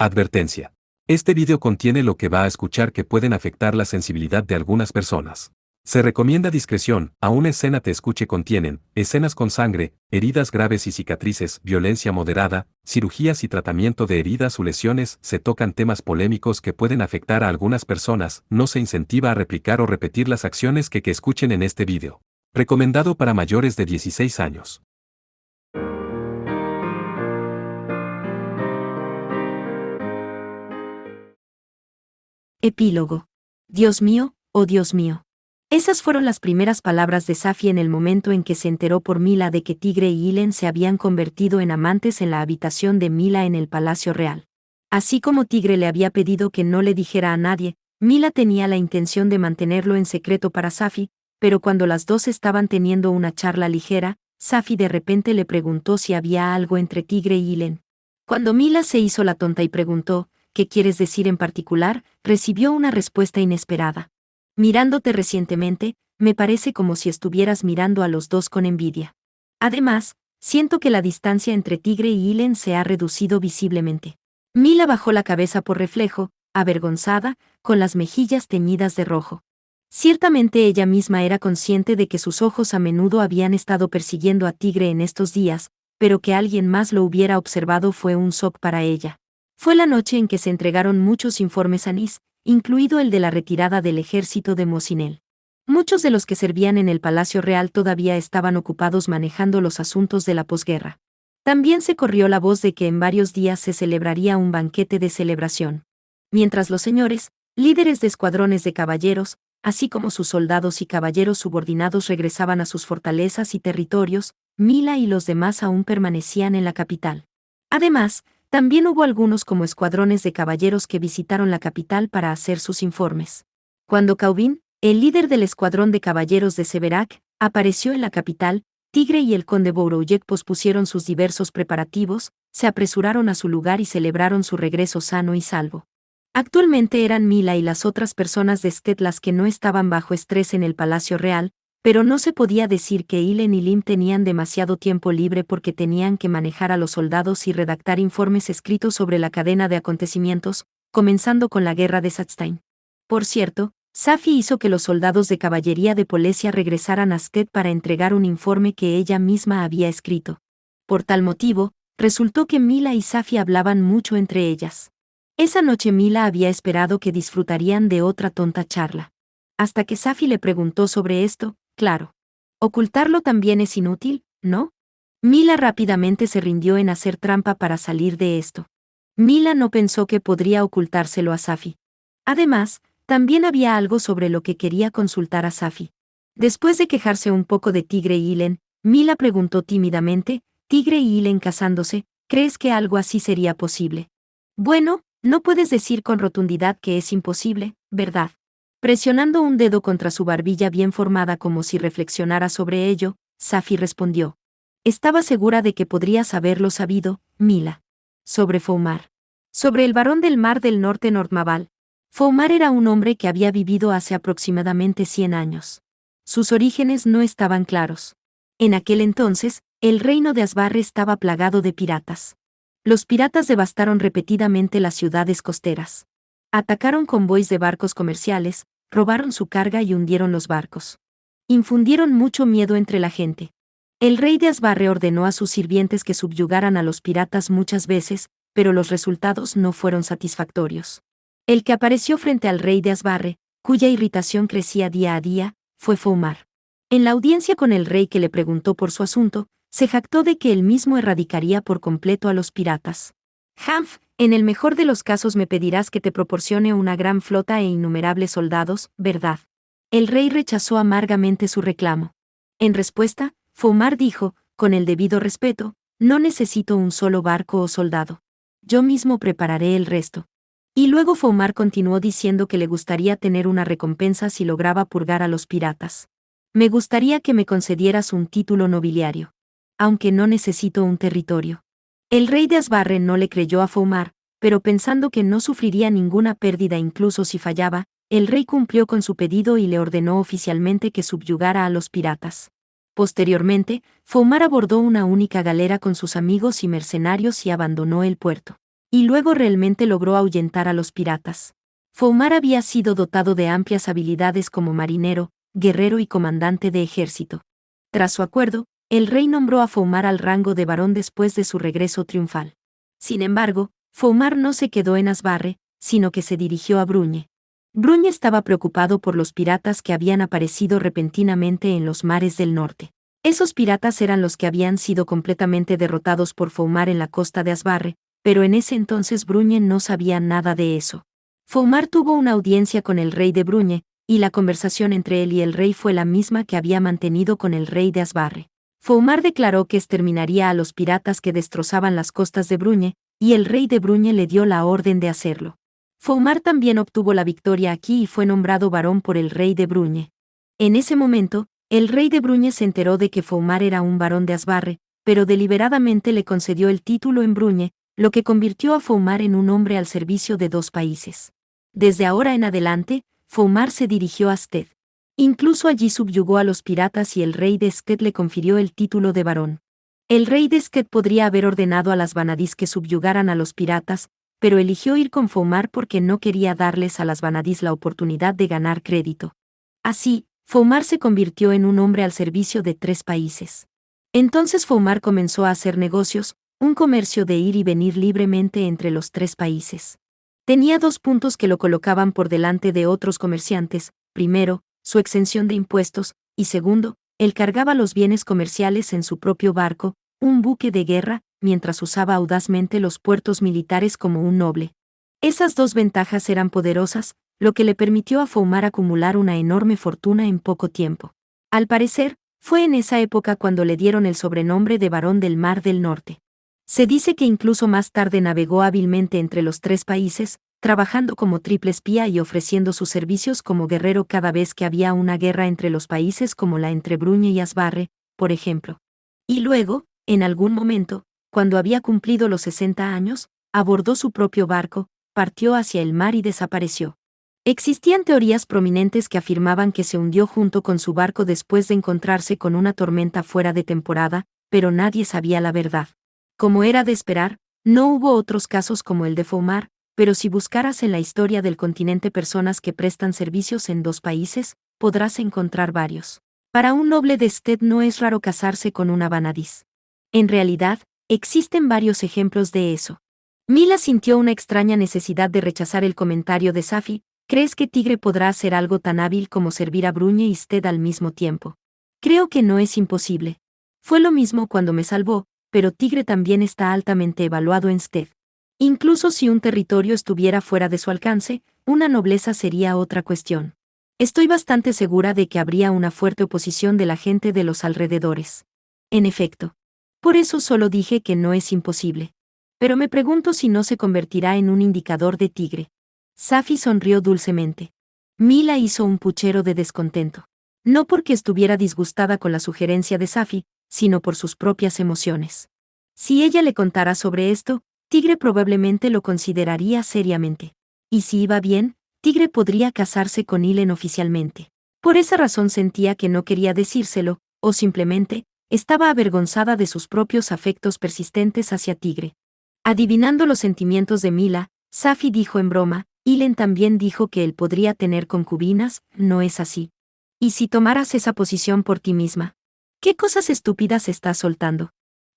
Advertencia. Este video contiene lo que va a escuchar que pueden afectar la sensibilidad de algunas personas. Se recomienda discreción, aún escena te escuche contienen, escenas con sangre, heridas graves y cicatrices, violencia moderada, cirugías y tratamiento de heridas o lesiones, se tocan temas polémicos que pueden afectar a algunas personas, no se incentiva a replicar o repetir las acciones que escuchen en este video. Recomendado para mayores de 16 años. Epílogo. Dios mío, oh Dios mío. Esas fueron las primeras palabras de Safi en el momento en que se enteró por Mila de que Tigre y Ilen se habían convertido en amantes en la habitación de Mila en el Palacio Real. Así como Tigre le había pedido que no le dijera a nadie, Mila tenía la intención de mantenerlo en secreto para Safi, pero cuando las dos estaban teniendo una charla ligera, Safi de repente le preguntó si había algo entre Tigre y Ilen. Cuando Mila se hizo la tonta y preguntó, ¿qué quieres decir en particular?, recibió una respuesta inesperada. Mirándote recientemente, me parece como si estuvieras mirando a los dos con envidia. Además, siento que la distancia entre Tigre y Ilen se ha reducido visiblemente. Mila bajó la cabeza por reflejo, avergonzada, con las mejillas teñidas de rojo. Ciertamente ella misma era consciente de que sus ojos a menudo habían estado persiguiendo a Tigre en estos días, pero que alguien más lo hubiera observado fue un shock para ella. Fue la noche en que se entregaron muchos informes a Nis, incluido el de la retirada del ejército de Mosinel. Muchos de los que servían en el Palacio Real todavía estaban ocupados manejando los asuntos de la posguerra. También se corrió la voz de que en varios días se celebraría un banquete de celebración. Mientras los señores, líderes de escuadrones de caballeros, así como sus soldados y caballeros subordinados regresaban a sus fortalezas y territorios, Mila y los demás aún permanecían en la capital. Además, también hubo algunos como escuadrones de caballeros que visitaron la capital para hacer sus informes. Cuando Cauvin, el líder del escuadrón de caballeros de Severac, apareció en la capital, Tigre y el conde Bourouillet pospusieron sus diversos preparativos, se apresuraron a su lugar y celebraron su regreso sano y salvo. Actualmente eran Mila y las otras personas de Stet las que no estaban bajo estrés en el Palacio Real, pero no se podía decir que Ilen y Lim tenían demasiado tiempo libre porque tenían que manejar a los soldados y redactar informes escritos sobre la cadena de acontecimientos, comenzando con la guerra de Satzstein. Por cierto, Safi hizo que los soldados de caballería de Polesia regresaran a Stet para entregar un informe que ella misma había escrito. Por tal motivo, resultó que Mila y Safi hablaban mucho entre ellas. Esa noche Mila había esperado que disfrutarían de otra tonta charla. Hasta que Safi le preguntó sobre esto, claro. Ocultarlo también es inútil, ¿no? Mila rápidamente se rindió en hacer trampa para salir de esto. Mila no pensó que podría ocultárselo a Safi. Además, también había algo sobre lo que quería consultar a Safi. Después de quejarse un poco de Tigre y Ilen, Mila preguntó tímidamente, Tigre y Ilen casándose, ¿crees que algo así sería posible? Bueno, no puedes decir con rotundidad que es imposible, ¿verdad? Presionando un dedo contra su barbilla bien formada como si reflexionara sobre ello, Safi respondió. Estaba segura de que podrías haberlo sabido, Mila. Sobre Foumar. Sobre el barón del Mar del Norte Nordmaval. Foumar era un hombre que había vivido hace aproximadamente 100 años. Sus orígenes no estaban claros. En aquel entonces, el reino de Asbarre estaba plagado de piratas. Los piratas devastaron repetidamente las ciudades costeras. Atacaron convoys de barcos comerciales, robaron su carga y hundieron los barcos. Infundieron mucho miedo entre la gente. El rey de Asbarre ordenó a sus sirvientes que subyugaran a los piratas muchas veces, pero los resultados no fueron satisfactorios. El que apareció frente al rey de Asbarre, cuya irritación crecía día a día, fue Foumar. En la audiencia con el rey que le preguntó por su asunto, se jactó de que él mismo erradicaría por completo a los piratas. Hanf, en el mejor de los casos me pedirás que te proporcione una gran flota e innumerables soldados, ¿verdad? El rey rechazó amargamente su reclamo. En respuesta, Foumar dijo, con el debido respeto, no necesito un solo barco o soldado. Yo mismo prepararé el resto. Y luego Foumar continuó diciendo que le gustaría tener una recompensa si lograba purgar a los piratas. Me gustaría que me concedieras un título nobiliario. Aunque no necesito un territorio. El rey de Asbarre no le creyó a Foumar, pero pensando que no sufriría ninguna pérdida incluso si fallaba, el rey cumplió con su pedido y le ordenó oficialmente que subyugara a los piratas. Posteriormente, Foumar abordó una única galera con sus amigos y mercenarios y abandonó el puerto. y luego realmente logró ahuyentar a los piratas. Foumar había sido dotado de amplias habilidades como marinero, guerrero y comandante de ejército. Tras su acuerdo, el rey nombró a Foumar al rango de barón después de su regreso triunfal. Sin embargo, Foumar no se quedó en Asbarre, sino que se dirigió a Bruñe. Bruñe estaba preocupado por los piratas que habían aparecido repentinamente en los mares del norte. Esos piratas eran los que habían sido completamente derrotados por Foumar en la costa de Asbarre, pero en ese entonces Bruñe no sabía nada de eso. Foumar tuvo una audiencia con el rey de Bruñe, y la conversación entre él y el rey fue la misma que había mantenido con el rey de Asbarre. Foumar declaró que exterminaría a los piratas que destrozaban las costas de Bruñe, y el rey de Bruñe le dio la orden de hacerlo. Foumar también obtuvo la victoria aquí y fue nombrado barón por el rey de Bruñe. En ese momento, el rey de Bruñe se enteró de que Foumar era un barón de Asbarre, pero deliberadamente le concedió el título en Bruñe, lo que convirtió a Foumar en un hombre al servicio de dos países. Desde ahora en adelante, Foumar se dirigió a Sted. Incluso allí subyugó a los piratas y el rey de Sted le confirió el título de barón. El rey de Sted podría haber ordenado a las Vanadis que subyugaran a los piratas, pero eligió ir con Foumar porque no quería darles a las Vanadis la oportunidad de ganar crédito. Así, Foumar se convirtió en un hombre al servicio de tres países. Entonces Foumar comenzó a hacer negocios, un comercio de ir y venir libremente entre los tres países. Tenía dos puntos que lo colocaban por delante de otros comerciantes: primero, su exención de impuestos, y segundo, él cargaba los bienes comerciales en su propio barco, un buque de guerra, mientras usaba audazmente los puertos militares como un noble. Esas dos ventajas eran poderosas, lo que le permitió a Foumar acumular una enorme fortuna en poco tiempo. Al parecer, fue en esa época cuando le dieron el sobrenombre de Barón del Mar del Norte. Se dice que incluso más tarde navegó hábilmente entre los tres países, trabajando como triple espía y ofreciendo sus servicios como guerrero cada vez que había una guerra entre los países como la entre Bruñe y Asbarre, por ejemplo. Y luego, en algún momento, cuando había cumplido los 60 años, abordó su propio barco, partió hacia el mar y desapareció. Existían teorías prominentes que afirmaban que se hundió junto con su barco después de encontrarse con una tormenta fuera de temporada, pero nadie sabía la verdad. Como era de esperar, no hubo otros casos como el de Foumar, pero si buscaras en la historia del continente personas que prestan servicios en dos países, podrás encontrar varios. Para un noble de Sted no es raro casarse con una Vanadis. En realidad, existen varios ejemplos de eso. Mila sintió una extraña necesidad de rechazar el comentario de Safi: ¿crees que Tigre podrá hacer algo tan hábil como servir a Bruñe y Sted al mismo tiempo? Creo que no es imposible. Fue lo mismo cuando me salvó, pero Tigre también está altamente evaluado en Sted. Incluso si un territorio estuviera fuera de su alcance, una nobleza sería otra cuestión. Estoy bastante segura de que habría una fuerte oposición de la gente de los alrededores. En efecto. Por eso solo dije que no es imposible. Pero me pregunto si no se convertirá en un indicador de Tigre. Safi sonrió dulcemente. Mila hizo un puchero de descontento. No porque estuviera disgustada con la sugerencia de Safi, sino por sus propias emociones. Si ella le contara sobre esto, Tigre probablemente lo consideraría seriamente. Y si iba bien, Tigre podría casarse con Ilen oficialmente. Por esa razón sentía que no quería decírselo, o simplemente, estaba avergonzada de sus propios afectos persistentes hacia Tigre. Adivinando los sentimientos de Mila, Safi dijo en broma: Ilen también dijo que él podría tener concubinas, ¿no es así? ¿Y si tomaras esa posición por ti misma? ¿Qué cosas estúpidas estás soltando?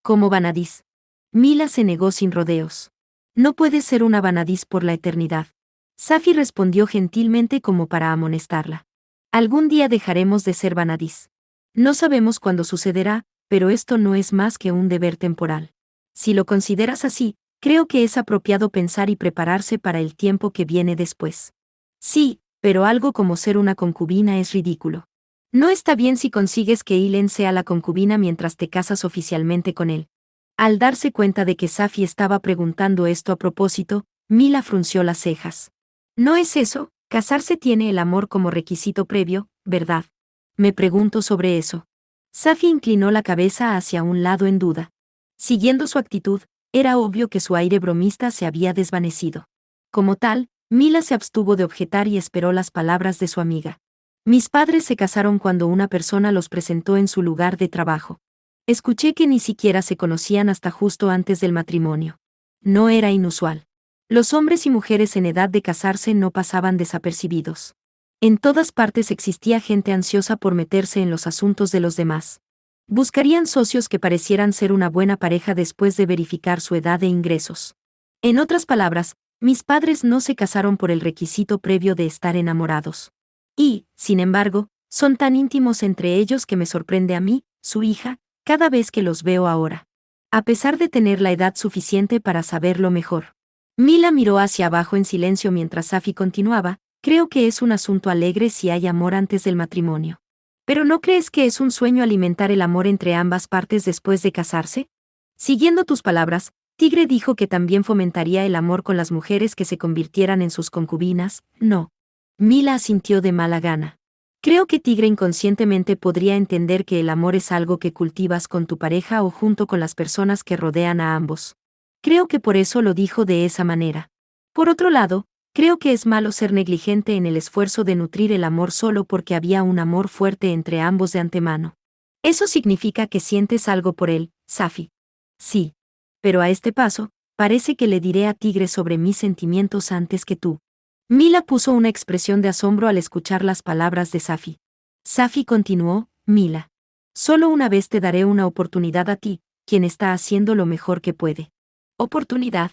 Como Vanadis. Mila se negó sin rodeos. No puedes ser una Vanadis por la eternidad. Safi respondió gentilmente como para amonestarla. Algún día dejaremos de ser Vanadis. No sabemos cuándo sucederá, pero esto no es más que un deber temporal. Si lo consideras así, creo que es apropiado pensar y prepararse para el tiempo que viene después. Sí, pero algo como ser una concubina es ridículo. No está bien si consigues que Ilen sea la concubina mientras te casas oficialmente con él. Al darse cuenta de que Safi estaba preguntando esto a propósito, Mila frunció las cejas. No es eso, casarse tiene el amor como requisito previo, ¿verdad? Me pregunto sobre eso. Safi inclinó la cabeza hacia un lado en duda. Siguiendo su actitud, era obvio que su aire bromista se había desvanecido. Como tal, Mila se abstuvo de objetar y esperó las palabras de su amiga. Mis padres se casaron cuando una persona los presentó en su lugar de trabajo. Escuché que ni siquiera se conocían hasta justo antes del matrimonio. no era inusual. Los hombres y mujeres en edad de casarse no pasaban desapercibidos. En todas partes existía gente ansiosa por meterse en los asuntos de los demás. Buscarían socios que parecieran ser una buena pareja después de verificar su edad e ingresos. En otras palabras, mis padres no se casaron por el requisito previo de estar enamorados. Y, sin embargo, son tan íntimos entre ellos que me sorprende a mí, su hija, cada vez que los veo ahora. A pesar de tener la edad suficiente para saberlo mejor. Mila miró hacia abajo en silencio mientras Safi continuaba: creo que es un asunto alegre si hay amor antes del matrimonio. ¿Pero no crees que es un sueño alimentar el amor entre ambas partes después de casarse? Siguiendo tus palabras, Tigre dijo que también fomentaría el amor con las mujeres que se convirtieran en sus concubinas, ¿no? Mila asintió de mala gana. Creo que Tigre inconscientemente podría entender que el amor es algo que cultivas con tu pareja o junto con las personas que rodean a ambos. Creo que por eso lo dijo de esa manera. Por otro lado, creo que es malo ser negligente en el esfuerzo de nutrir el amor solo porque había un amor fuerte entre ambos de antemano. Eso significa que sientes algo por él, Safi. Sí. Pero a este paso, parece que le diré a Tigre sobre mis sentimientos antes que tú. Mila puso una expresión de asombro al escuchar las palabras de Safi. Safi continuó: Mila. Solo una vez te daré una oportunidad a ti, quien está haciendo lo mejor que puede. ¿Oportunidad?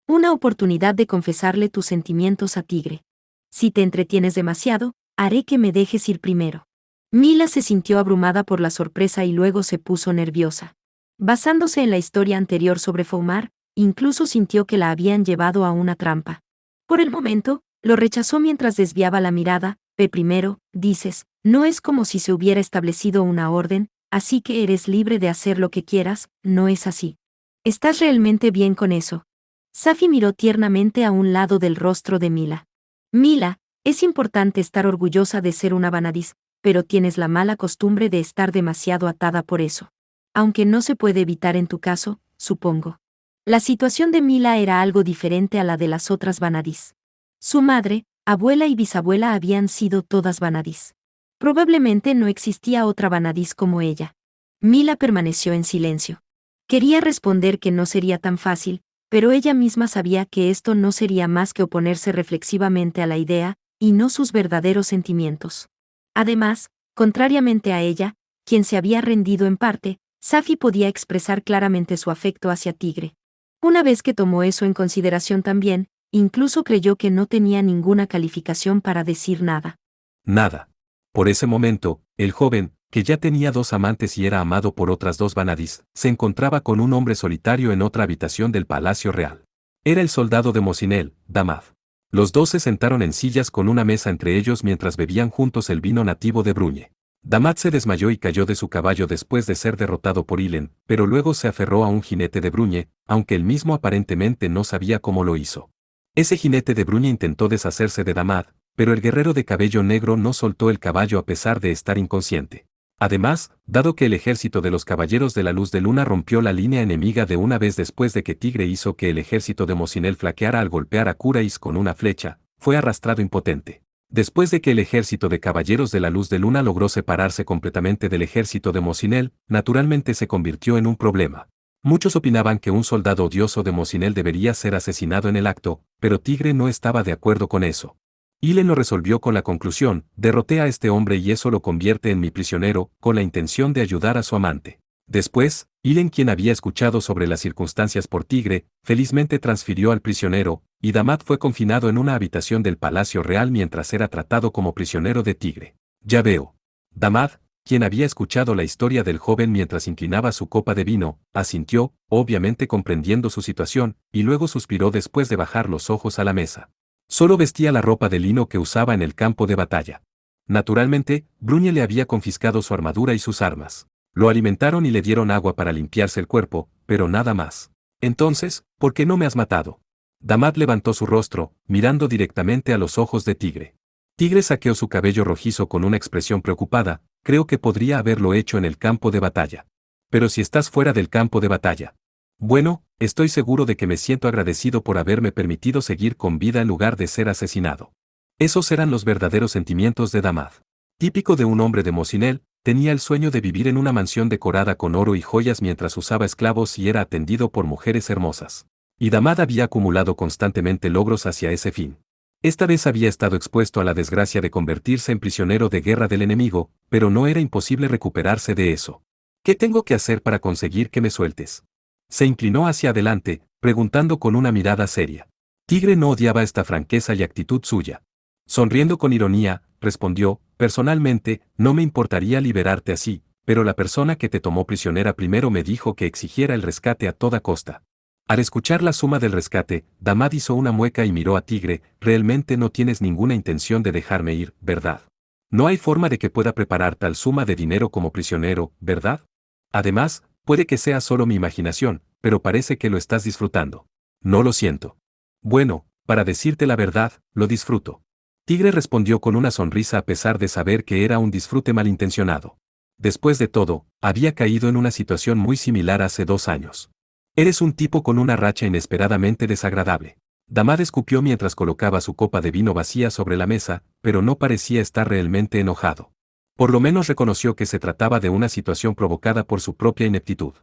Una oportunidad de confesarle tus sentimientos a Tigre. Si te entretienes demasiado, haré que me dejes ir primero. Mila se sintió abrumada por la sorpresa y luego se puso nerviosa. Basándose en la historia anterior sobre Foumar, incluso sintió que la habían llevado a una trampa. Por el momento, lo rechazó mientras desviaba la mirada. Primero, dices, no es como si se hubiera establecido una orden, así que eres libre de hacer lo que quieras, no es así. ¿Estás realmente bien con eso? Safi miró tiernamente a un lado del rostro de Mila. Mila, es importante estar orgullosa de ser una Vanadis, pero tienes la mala costumbre de estar demasiado atada por eso. Aunque no se puede evitar en tu caso, supongo. La situación de Mila era algo diferente a la de las otras Vanadis. Su madre, abuela y bisabuela habían sido todas Vanadis. Probablemente no existía otra Vanadis como ella. Mila permaneció en silencio. Quería responder que no sería tan fácil, pero ella misma sabía que esto no sería más que oponerse reflexivamente a la idea, y no sus verdaderos sentimientos. Además, contrariamente a ella, quien se había rendido en parte, Safi podía expresar claramente su afecto hacia Tigre. Una vez que tomó eso en consideración también, incluso creyó que no tenía ninguna calificación para decir nada. Nada. Por ese momento, el joven, que ya tenía 2 amantes y era amado por otras 2 Vanadis, se encontraba con un hombre solitario en otra habitación del Palacio Real. Era el soldado de Mosinel, Damad. Los 2 se sentaron en sillas con una mesa entre ellos mientras bebían juntos el vino nativo de Bruñe. Damad se desmayó y cayó de su caballo después de ser derrotado por Ilen, pero luego se aferró a un jinete de Bruñe, aunque él mismo aparentemente no sabía cómo lo hizo. Ese jinete de Bruñe intentó deshacerse de Damad, pero el guerrero de cabello negro no soltó el caballo a pesar de estar inconsciente. Además, dado que el ejército de los Caballeros de la Luz de Luna rompió la línea enemiga de una vez después de que Tigre hizo que el ejército de Mosinel flaqueara al golpear a Kurais con una flecha, fue arrastrado impotente. Después de que el ejército de Caballeros de la Luz de Luna logró separarse completamente del ejército de Mosinel, naturalmente se convirtió en un problema. Muchos opinaban que un soldado odioso de Mosinel debería ser asesinado en el acto, pero Tigre no estaba de acuerdo con eso. Ilen lo resolvió con la conclusión: derroté a este hombre y eso lo convierte en mi prisionero, con la intención de ayudar a su amante. Después, Ilen, quien había escuchado sobre las circunstancias por Tigre, felizmente transfirió al prisionero, y Damad fue confinado en una habitación del Palacio Real mientras era tratado como prisionero de Tigre. Ya veo. Damad, quien había escuchado la historia del joven mientras inclinaba su copa de vino, asintió, obviamente comprendiendo su situación, y luego suspiró después de bajar los ojos a la mesa. Solo vestía la ropa de lino que usaba en el campo de batalla. Naturalmente, Bruñe le había confiscado su armadura y sus armas. Lo alimentaron y le dieron agua para limpiarse el cuerpo, pero nada más. Entonces, ¿por qué no me has matado? Damad levantó su rostro, mirando directamente a los ojos de Tigre. Tigre saqueó su cabello rojizo con una expresión preocupada: creo que podría haberlo hecho en el campo de batalla. Pero si estás fuera del campo de batalla. Bueno, estoy seguro de que me siento agradecido por haberme permitido seguir con vida en lugar de ser asesinado. Esos eran los verdaderos sentimientos de Damad. Típico de un hombre de Mosinel, tenía el sueño de vivir en una mansión decorada con oro y joyas mientras usaba esclavos y era atendido por mujeres hermosas. Y Damad había acumulado constantemente logros hacia ese fin. Esta vez había estado expuesto a la desgracia de convertirse en prisionero de guerra del enemigo, pero no era imposible recuperarse de eso. ¿Qué tengo que hacer para conseguir que me sueltes? Se inclinó hacia adelante, preguntando con una mirada seria. Tigre no odiaba esta franqueza y actitud suya. Sonriendo con ironía, respondió, personalmente, no me importaría liberarte así, pero la persona que te tomó prisionera primero me dijo que exigiera el rescate a toda costa. Al escuchar la suma del rescate, Damad hizo una mueca y miró a Tigre, realmente no tienes ninguna intención de dejarme ir, ¿verdad? No hay forma de que pueda preparar tal suma de dinero como prisionero, ¿verdad? Además, puede que sea solo mi imaginación, pero parece que lo estás disfrutando. No lo siento. Bueno, para decirte la verdad, lo disfruto. Tigre respondió con una sonrisa a pesar de saber que era un disfrute malintencionado. Después de todo, había caído en una situación muy similar hace 2 años. Eres un tipo con una racha inesperadamente desagradable. Damad escupió mientras colocaba su copa de vino vacía sobre la mesa, pero no parecía estar realmente enojado. Por lo menos reconoció que se trataba de una situación provocada por su propia ineptitud.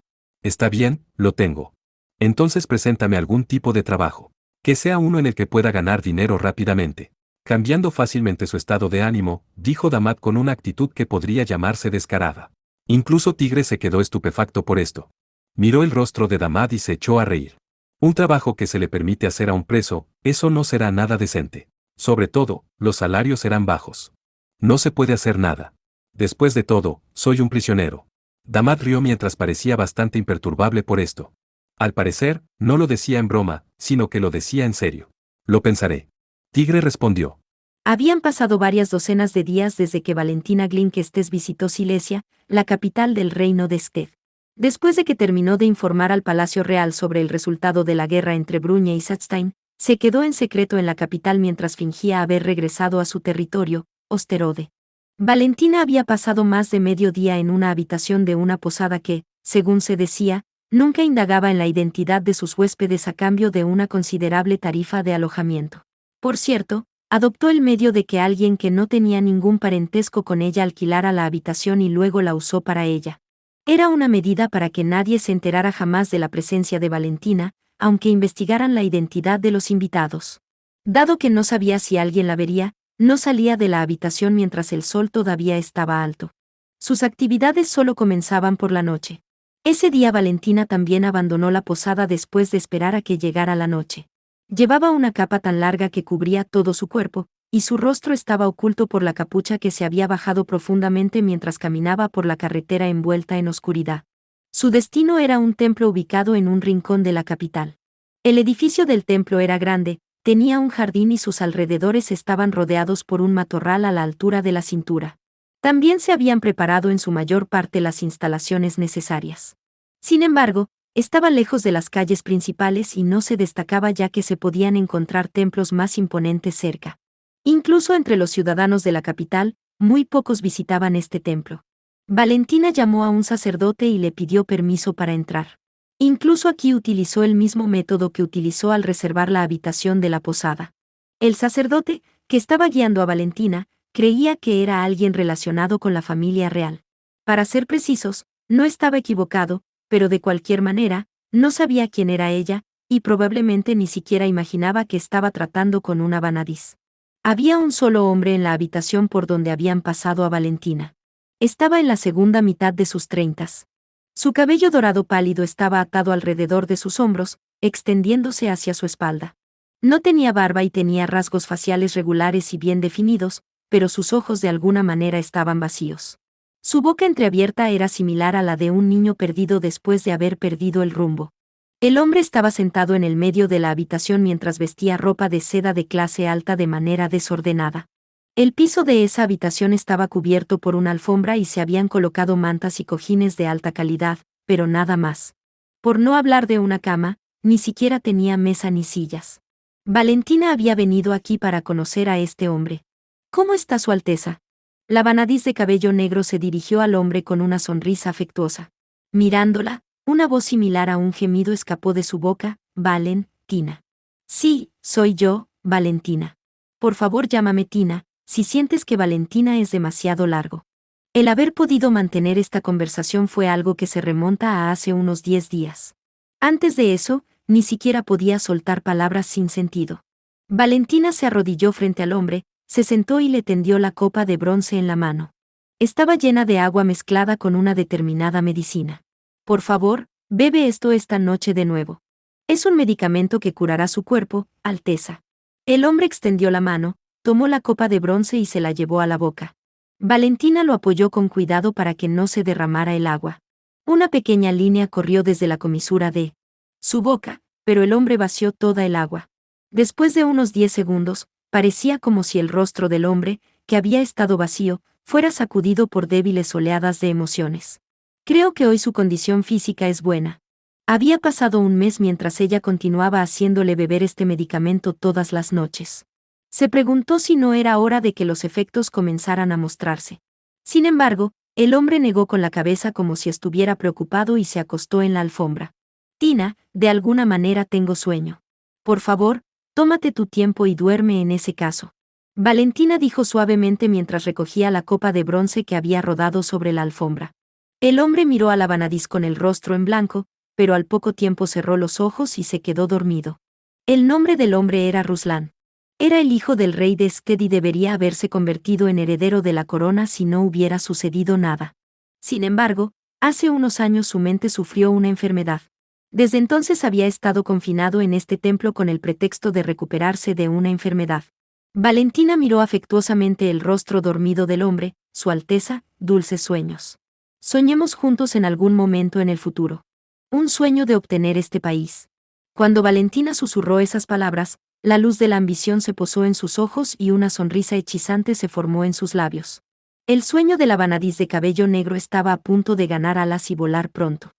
Está bien, lo tengo. Entonces preséntame algún tipo de trabajo. Que sea uno en el que pueda ganar dinero rápidamente. Cambiando fácilmente su estado de ánimo, dijo Damad con una actitud que podría llamarse descarada. Incluso Tigre se quedó estupefacto por esto. Miró el rostro de Damad y se echó a reír. Un trabajo que se le permite hacer a un preso, eso no será nada decente. Sobre todo, los salarios serán bajos. No se puede hacer nada. Después de todo, soy un prisionero. Damad rió mientras parecía bastante imperturbable por esto. Al parecer, no lo decía en broma, sino que lo decía en serio. Lo pensaré. Tigre respondió. Habían pasado varias docenas de días desde que Valentina Glinkestes visitó Silesia, la capital del reino de Sted. Después de que terminó de informar al Palacio Real sobre el resultado de la guerra entre Bruña y Satzstein, se quedó en secreto en la capital mientras fingía haber regresado a su territorio, Osterode. Valentina había pasado más de medio día en una habitación de una posada que, según se decía, nunca indagaba en la identidad de sus huéspedes a cambio de una considerable tarifa de alojamiento. Por cierto, adoptó el medio de que alguien que no tenía ningún parentesco con ella alquilara la habitación y luego la usó para ella. Era una medida para que nadie se enterara jamás de la presencia de Valentina, aunque investigaran la identidad de los invitados. Dado que no sabía si alguien la vería, no salía de la habitación mientras el sol todavía estaba alto. Sus actividades solo comenzaban por la noche. Ese día Valentina también abandonó la posada después de esperar a que llegara la noche. Llevaba una capa tan larga que cubría todo su cuerpo, y su rostro estaba oculto por la capucha que se había bajado profundamente mientras caminaba por la carretera envuelta en oscuridad. Su destino era un templo ubicado en un rincón de la capital. El edificio del templo era grande, tenía un jardín y sus alrededores estaban rodeados por un matorral a la altura de la cintura. También se habían preparado en su mayor parte las instalaciones necesarias. Sin embargo, estaba lejos de las calles principales y no se destacaba ya que se podían encontrar templos más imponentes cerca. Incluso entre los ciudadanos de la capital, muy pocos visitaban este templo. Valentina llamó a un sacerdote y le pidió permiso para entrar. Incluso aquí utilizó el mismo método que utilizó al reservar la habitación de la posada. El sacerdote, que estaba guiando a Valentina, creía que era alguien relacionado con la familia real. Para ser precisos, no estaba equivocado, pero de cualquier manera, no sabía quién era ella, y probablemente ni siquiera imaginaba que estaba tratando con una vanadis. Había un solo hombre en la habitación por donde habían pasado a Valentina. Estaba en la segunda mitad de sus 30. Su cabello dorado pálido estaba atado alrededor de sus hombros, extendiéndose hacia su espalda. No tenía barba y tenía rasgos faciales regulares y bien definidos, pero sus ojos de alguna manera estaban vacíos. Su boca entreabierta era similar a la de un niño perdido después de haber perdido el rumbo. El hombre estaba sentado en el medio de la habitación mientras vestía ropa de seda de clase alta de manera desordenada. El piso de esa habitación estaba cubierto por una alfombra y se habían colocado mantas y cojines de alta calidad, pero nada más. Por no hablar de una cama, ni siquiera tenía mesa ni sillas. Valentina había venido aquí para conocer a este hombre. ¿Cómo está Su Alteza? La vanadis de cabello negro se dirigió al hombre con una sonrisa afectuosa. Mirándola, una voz similar a un gemido escapó de su boca. Valentina. Sí, soy yo, Valentina. Por favor llámame Tina, si sientes que Valentina es demasiado largo. El haber podido mantener esta conversación fue algo que se remonta a hace unos 10 días. Antes de eso, ni siquiera podía soltar palabras sin sentido. Valentina se arrodilló frente al hombre, se sentó y le tendió la copa de bronce en la mano. Estaba llena de agua mezclada con una determinada medicina. Por favor, bebe esto esta noche de nuevo. Es un medicamento que curará su cuerpo, Alteza. El hombre extendió la mano, tomó la copa de bronce y se la llevó a la boca. Valentina lo apoyó con cuidado para que no se derramara el agua. Una pequeña línea corrió desde la comisura de su boca, pero el hombre vació toda el agua. Después de unos 10 segundos, parecía como si el rostro del hombre, que había estado vacío, fuera sacudido por débiles oleadas de emociones. Creo que hoy su condición física es buena. Había pasado un mes mientras ella continuaba haciéndole beber este medicamento todas las noches. Se preguntó si no era hora de que los efectos comenzaran a mostrarse. Sin embargo, el hombre negó con la cabeza como si estuviera preocupado y se acostó en la alfombra. Tina, de alguna manera tengo sueño. Por favor, tómate tu tiempo y duerme en ese caso. Valentina dijo suavemente mientras recogía la copa de bronce que había rodado sobre la alfombra. El hombre miró a la Vanadis con el rostro en blanco, pero al poco tiempo cerró los ojos y se quedó dormido. El nombre del hombre era Ruslan. Era el hijo del rey de Sked y debería haberse convertido en heredero de la corona si no hubiera sucedido nada. Sin embargo, hace unos años su mente sufrió una enfermedad. Desde entonces había estado confinado en este templo con el pretexto de recuperarse de una enfermedad. Valentina miró afectuosamente el rostro dormido del hombre, Su Alteza, dulces sueños. Soñemos juntos en algún momento en el futuro. Un sueño de obtener este país. Cuando Valentina susurró esas palabras, la luz de la ambición se posó en sus ojos y una sonrisa hechizante se formó en sus labios. El sueño de la Vanadis de cabello negro estaba a punto de ganar alas y volar pronto.